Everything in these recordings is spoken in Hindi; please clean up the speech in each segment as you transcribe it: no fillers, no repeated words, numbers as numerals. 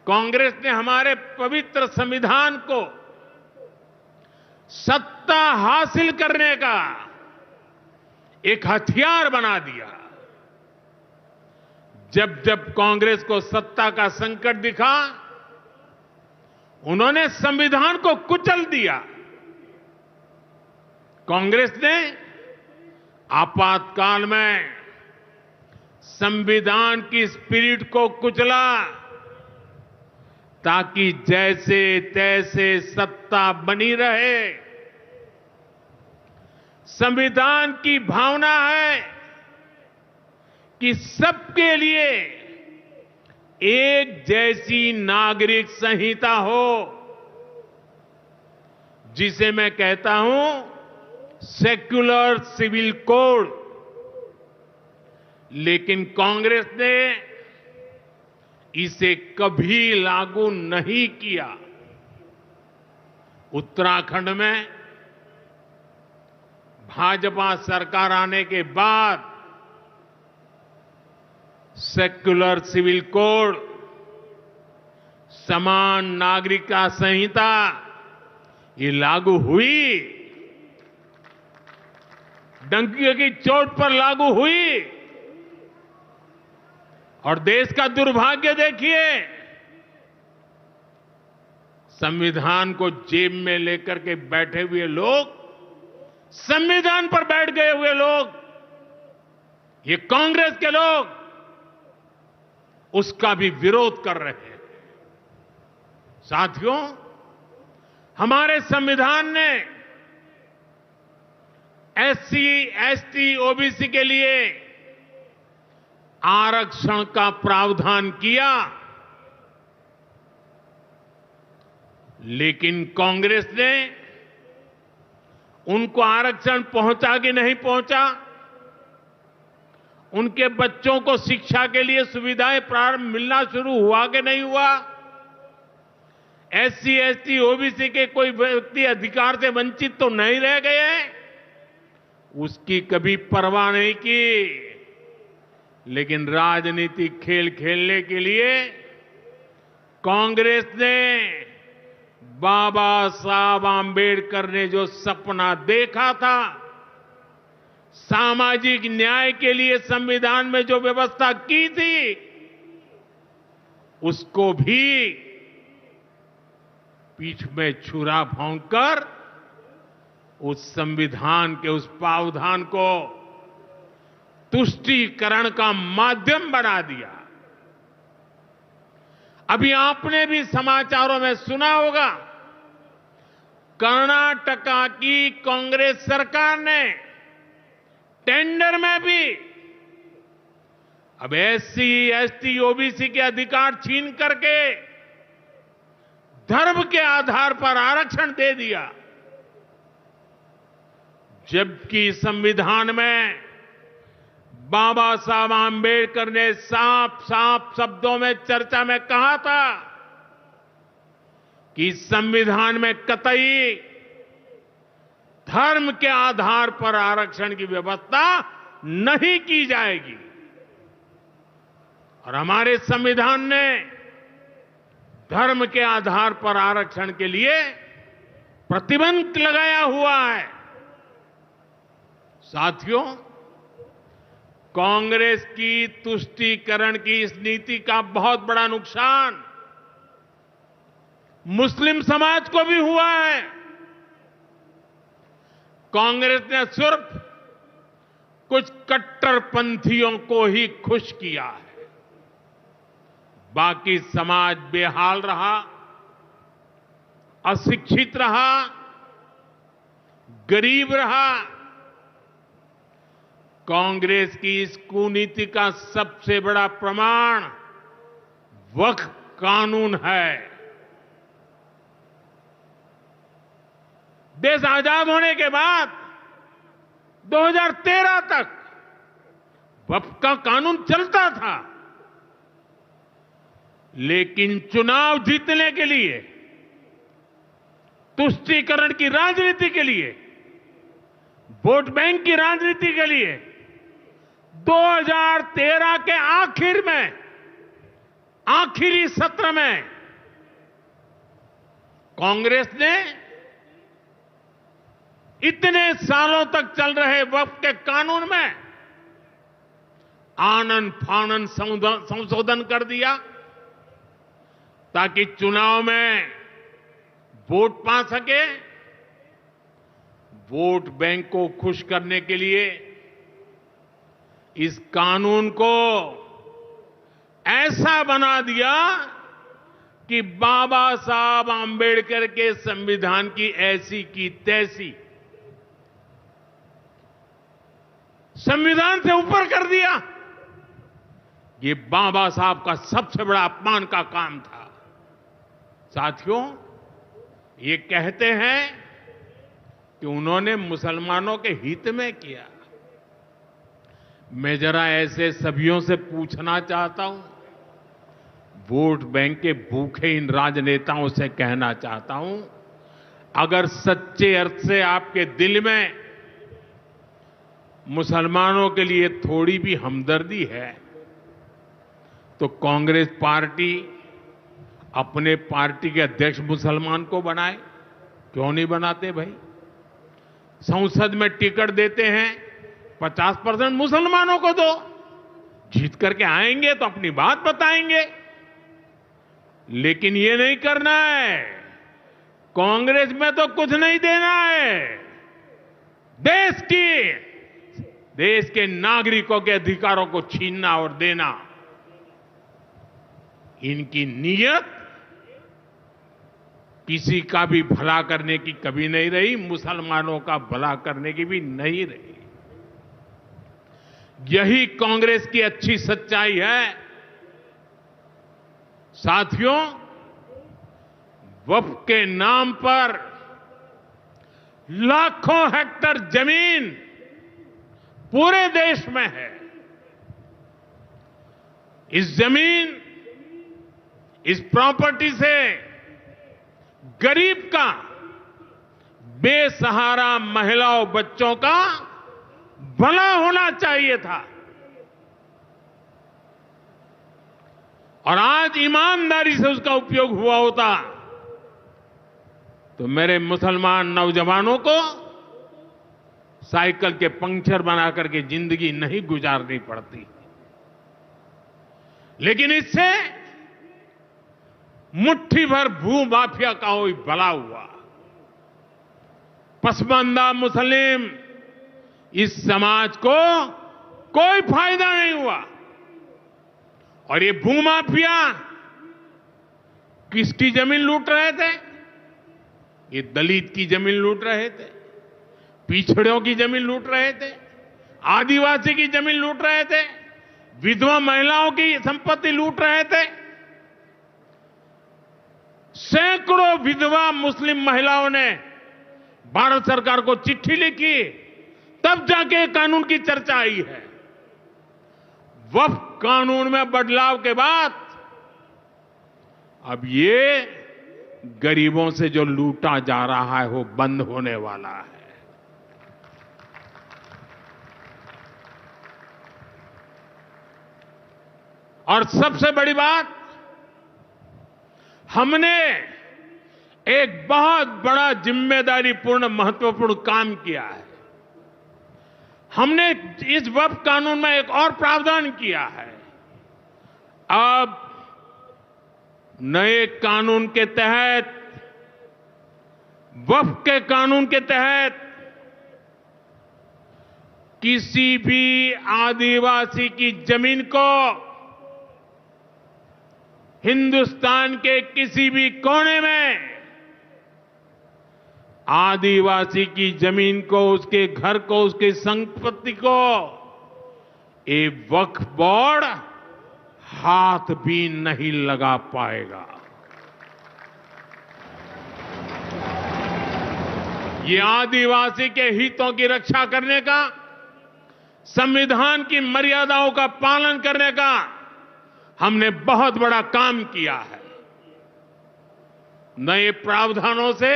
कांग्रेस ने हमारे पवित्र संविधान को सत्ता हासिल करने का एक हथियार बना दिया। जब जब कांग्रेस को सत्ता का संकट दिखा, उन्होंने संविधान को कुचल दिया। कांग्रेस ने आपातकाल में संविधान की स्पिरिट को कुचला, ताकि जैसे तैसे सत्ता बनी रहे। संविधान की भावना है कि सबके लिए एक जैसी नागरिक संहिता हो, जिसे मैं कहता हूं सेक्युलर सिविल कोड। लेकिन कांग्रेस ने इसे कभी लागू नहीं किया। उत्तराखंड में भाजपा सरकार आने के बाद सेक्युलर सिविल कोड, समान नागरिकता संहिता ये लागू हुई। डंकी की चोट पर लागू हुई। और देश का दुर्भाग्य देखिए, संविधान को जेब में लेकर के बैठे हुए लोग, संविधान पर बैठ गए हुए लोग, ये कांग्रेस के लोग उसका भी विरोध कर रहे हैं। साथियों, हमारे संविधान ने एससी, एसटी, ओबीसी के लिए आरक्षण का प्रावधान किया, लेकिन कांग्रेस ने उनको आरक्षण पहुंचा कि नहीं पहुंचा, उनके बच्चों को शिक्षा के लिए सुविधाएं प्रारंभ मिलना शुरू हुआ कि नहीं हुआ, एससी, एसटी, ओबीसी के कोई व्यक्ति अधिकार से वंचित तो नहीं रह गए, उसकी कभी परवाह नहीं की। लेकिन राजनीतिक खेल खेलने के लिए कांग्रेस ने बाबा साहब आंबेडकर ने जो सपना देखा था, सामाजिक न्याय के लिए संविधान में जो व्यवस्था की थी, उसको भी पीठ में छुरा भोंककर उस संविधान के उस प्रावधान को तुष्टीकरण का माध्यम बना दिया। अभी आपने भी समाचारों में सुना होगा, कर्नाटका की कांग्रेस सरकार ने टेंडर में भी अब एससी, एसटी, ओबीसी के अधिकार छीन करके धर्म के आधार पर आरक्षण दे दिया। जबकि संविधान में बाबा साहब आंबेडकर ने साफ साफ शब्दों में चर्चा में कहा था कि संविधान में कतई धर्म के आधार पर आरक्षण की व्यवस्था नहीं की जाएगी। और हमारे संविधान ने धर्म के आधार पर आरक्षण के लिए प्रतिबंध लगाया हुआ है। साथियों, कांग्रेस की तुष्टीकरण की इस नीति का बहुत बड़ा नुकसान मुस्लिम समाज को भी हुआ है। कांग्रेस ने सिर्फ कुछ कट्टरपंथियों को ही खुश किया है, बाकी समाज बेहाल रहा, अशिक्षित रहा, गरीब रहा। कांग्रेस की इस कुनीति का सबसे बड़ा प्रमाण वक्फ कानून है। देश आजाद होने के बाद 2013 तक वक्फ का कानून चलता था, लेकिन चुनाव जीतने के लिए, तुष्टीकरण की राजनीति के लिए, वोट बैंक की राजनीति के लिए 2013 के आखिर में, आखिरी सत्र में कांग्रेस ने इतने सालों तक चल रहे वक्फ के कानून में आनन फानन संशोधन कर दिया ताकि चुनाव में वोट पा सके। वोट बैंक को खुश करने के लिए इस कानून को ऐसा बना दिया कि बाबा साहब आंबेडकर के संविधान की ऐसी की तैसी संविधान से ऊपर कर दिया। ये बाबा साहब का सबसे बड़ा अपमान का काम था। साथियों, ये कहते हैं कि उन्होंने मुसलमानों के हित में किया। मैं जरा ऐसे सभियों से पूछना चाहता हूं, वोट बैंक के भूखे इन राजनेताओं से कहना चाहता हूं, अगर सच्चे अर्थ से आपके दिल में मुसलमानों के लिए थोड़ी भी हमदर्दी है तो कांग्रेस पार्टी अपने पार्टी के अध्यक्ष मुसलमान को बनाए। क्यों नहीं बनाते भाई? संसद में टिकट देते हैं 50% मुसलमानों को दो। जीत करके आएंगे तो अपनी बात बताएंगे, लेकिन ये नहीं करना है। कांग्रेस में तो कुछ नहीं देना है। देश के नागरिकों के अधिकारों को छीनना और देना, इनकी नीयत किसी का भी भला करने की कभी नहीं रही, मुसलमानों का भला करने की भी नहीं रही। यही कांग्रेस की अच्छी सच्चाई है। साथियों, वक्फ के नाम पर लाखों हेक्टेयर जमीन पूरे देश में है। इस जमीन, इस प्रॉपर्टी से गरीब का, बेसहारा महिलाओं बच्चों का भला होना चाहिए था। और आज ईमानदारी से उसका उपयोग हुआ होता तो मेरे मुसलमान नौजवानों को साइकिल के पंक्चर बना करके जिंदगी नहीं गुजारनी पड़ती। लेकिन इससे मुट्ठी भर भू माफिया का कोई भला हुआ। पसमानदा मुस्लिम इस समाज को कोई फायदा नहीं हुआ। और ये भूमाफिया किसकी जमीन लूट रहे थे? ये दलित की जमीन लूट रहे थे, पिछड़ों की जमीन लूट रहे थे, आदिवासी की जमीन लूट रहे थे, विधवा महिलाओं की संपत्ति लूट रहे थे। सैकड़ों विधवा मुस्लिम महिलाओं ने भारत सरकार को चिट्ठी लिखी, तब जाके कानून की चर्चा आई है। वक्फ कानून में बदलाव के बाद अब ये गरीबों से जो लूटा जा रहा है वो बंद होने वाला है। और सबसे बड़ी बात, हमने एक बहुत बड़ा जिम्मेदारीपूर्ण महत्वपूर्ण काम किया है। हमने इस वक्फ कानून में एक और प्रावधान किया है। अब नए कानून के तहत, वक्फ के कानून के तहत किसी भी आदिवासी की जमीन को हिंदुस्तान के किसी भी कोने में आदिवासी की जमीन को, उसके घर को, उसकी संपत्ति को एक वक्फ बोर्ड हाथ भी नहीं लगा पाएगा। ये आदिवासी के हितों की रक्षा करने का, संविधान की मर्यादाओं का पालन करने का हमने बहुत बड़ा काम किया है। नए प्रावधानों से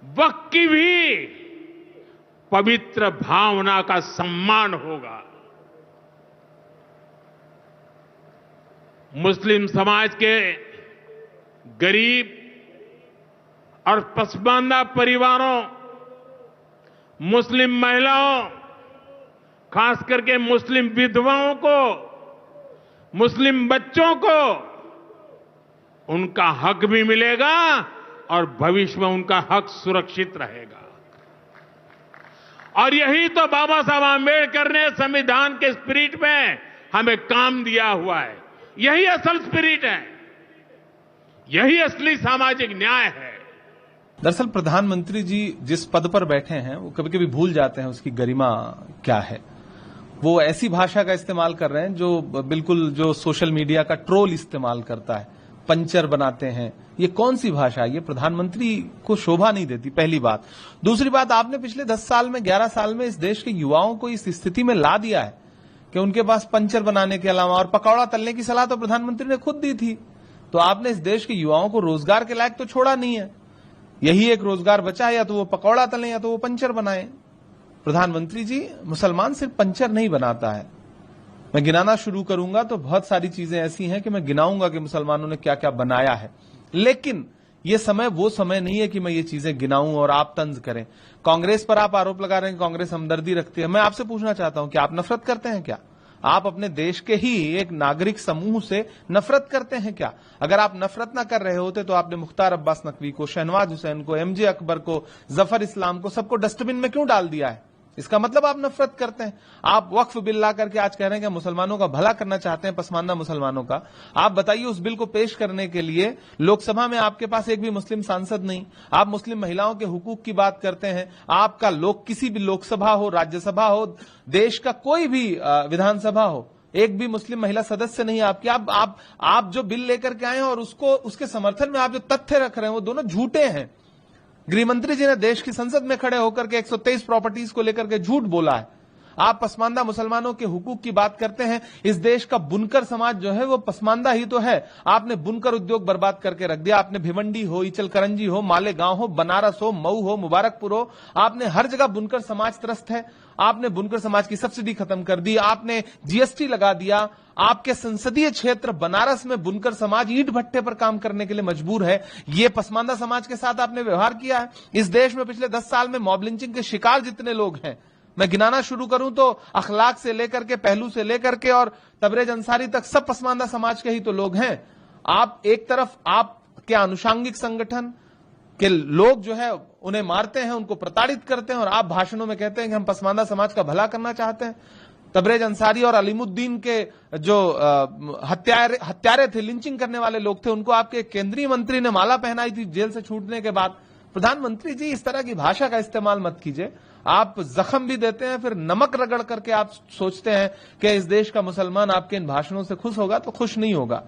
वक्फ की भी पवित्र भावना का सम्मान होगा। मुस्लिम समाज के गरीब, और पसमानदा परिवारों, मुस्लिम महिलाओं, खास करके मुस्लिम विधवाओं को, मुस्लिम बच्चों को उनका हक भी मिलेगा और भविष्य में उनका हक सुरक्षित रहेगा। और यही तो बाबा साहब आंबेडकर ने संविधान के स्पिरिट में हमें काम दिया हुआ है। यही असल स्पिरिट है, यही असली सामाजिक न्याय है। दरअसल प्रधानमंत्री जी जिस पद पर बैठे हैं वो कभी कभी भूल जाते हैं उसकी गरिमा क्या है। वो ऐसी भाषा का इस्तेमाल कर रहे हैं जो बिल्कुल जो सोशल मीडिया का ट्रोल इस्तेमाल करता है, पंचर बनाते हैं। ये कौन सी भाषा है? ये प्रधानमंत्री को शोभा नहीं देती, पहली बात। दूसरी बात, आपने पिछले 10 साल में 11 साल में इस देश के युवाओं को इस स्थिति में ला दिया है कि उनके पास पंचर बनाने के अलावा, और पकौड़ा तलने की सलाह तो प्रधानमंत्री ने खुद दी थी, तो आपने इस देश के युवाओं को रोजगार के लायक तो छोड़ा नहीं है। यही एक रोजगार बचा है, या तो वो पकौड़ा तलें या तो वो पंचर बनाएं। प्रधानमंत्री जी, मुसलमान सिर्फ पंचर नहीं बनाता है। मैं गिनाना शुरू करूंगा तो बहुत सारी चीजें ऐसी हैं कि मैं गिनाऊंगा कि मुसलमानों ने क्या क्या बनाया है, लेकिन ये समय वो समय नहीं है कि मैं ये चीजें गिनाऊं और आप तंज करें। कांग्रेस पर आप आरोप लगा रहे हैं कि कांग्रेस हमदर्दी रखती है। मैं आपसे पूछना चाहता हूं कि आप नफरत करते हैं क्या? आप अपने देश के ही एक नागरिक समूह से नफरत करते हैं क्या? अगर आप नफरत ना कर रहे होते तो आपने मुख्तार अब्बास नकवी को, शहनवाज हुसैन को, एमजे अकबर को, जफर इस्लाम को, सबको डस्टबिन में क्यों डाल दिया है? इसका मतलब आप नफरत करते हैं। आप वक्फ बिल ला करके आज कह रहे हैं कि मुसलमानों का भला करना चाहते हैं, पसमानदा मुसलमानों का। आप बताइए, उस बिल को पेश करने के लिए लोकसभा में आपके पास एक भी मुस्लिम सांसद नहीं। आप मुस्लिम महिलाओं के हुकूक की बात करते हैं। आपका किसी भी लोकसभा हो, राज्यसभा हो, देश का कोई भी विधानसभा हो, एक भी मुस्लिम महिला सदस्य नहीं आपकी। आप जो बिल लेकर के आए हैं और उसके समर्थन में आप जो तथ्य रख रहे हैं वो दोनों झूठे हैं। गृहमंत्री जी ने देश की संसद में खड़े होकर के 123 प्रॉपर्टीज को लेकर के झूठ बोला है। आप पसमानदा मुसलमानों के हुकूक की बात करते हैं। इस देश का बुनकर समाज जो है वो पसमानदा ही तो है। आपने बुनकर उद्योग बर्बाद करके रख दिया। आपने भिवंडी हो, इचलकरंजी हो, मालेगांव हो, बनारस हो, मऊ हो, मुबारकपुर हो, आपने हर जगह बुनकर समाज त्रस्त है। आपने बुनकर समाज की सब्सिडी खत्म कर दी। आपने जीएसटी लगा दिया। आपके संसदीय क्षेत्र बनारस में बुनकर समाज ईंट भट्टे पर काम करने के लिए मजबूर है। ये पसमानदा समाज के साथ आपने व्यवहार किया है। इस देश में पिछले 10 साल में मॉब लिंचिंग के शिकार जितने लोग हैं, मैं गिनाना शुरू करूं तो अखलाक से लेकर के, पहलू से लेकर के और तबरेज अंसारी तक सब पसमानदा समाज के ही तो लोग हैं। आप एक तरफ आपके आनुषांगिक संगठन के लोग जो है उन्हें मारते हैं, उनको प्रताड़ित करते हैं, और आप भाषणों में कहते हैं कि हम पसमानदा समाज का भला करना चाहते हैं। तबरेज अंसारी और अलीमुद्दीन के जो हत्यारे थे, लिंचिंग करने वाले लोग थे, उनको आपके केंद्रीय मंत्री ने माला पहनाई थी जेल से छूटने के बाद। प्रधानमंत्री जी, इस तरह की भाषा का इस्तेमाल मत कीजिए। आप जख्म भी देते हैं, फिर नमक रगड़ करके आप सोचते हैं कि इस देश का मुसलमान आपके इन भाषणों से खुश होगा, तो खुश नहीं होगा।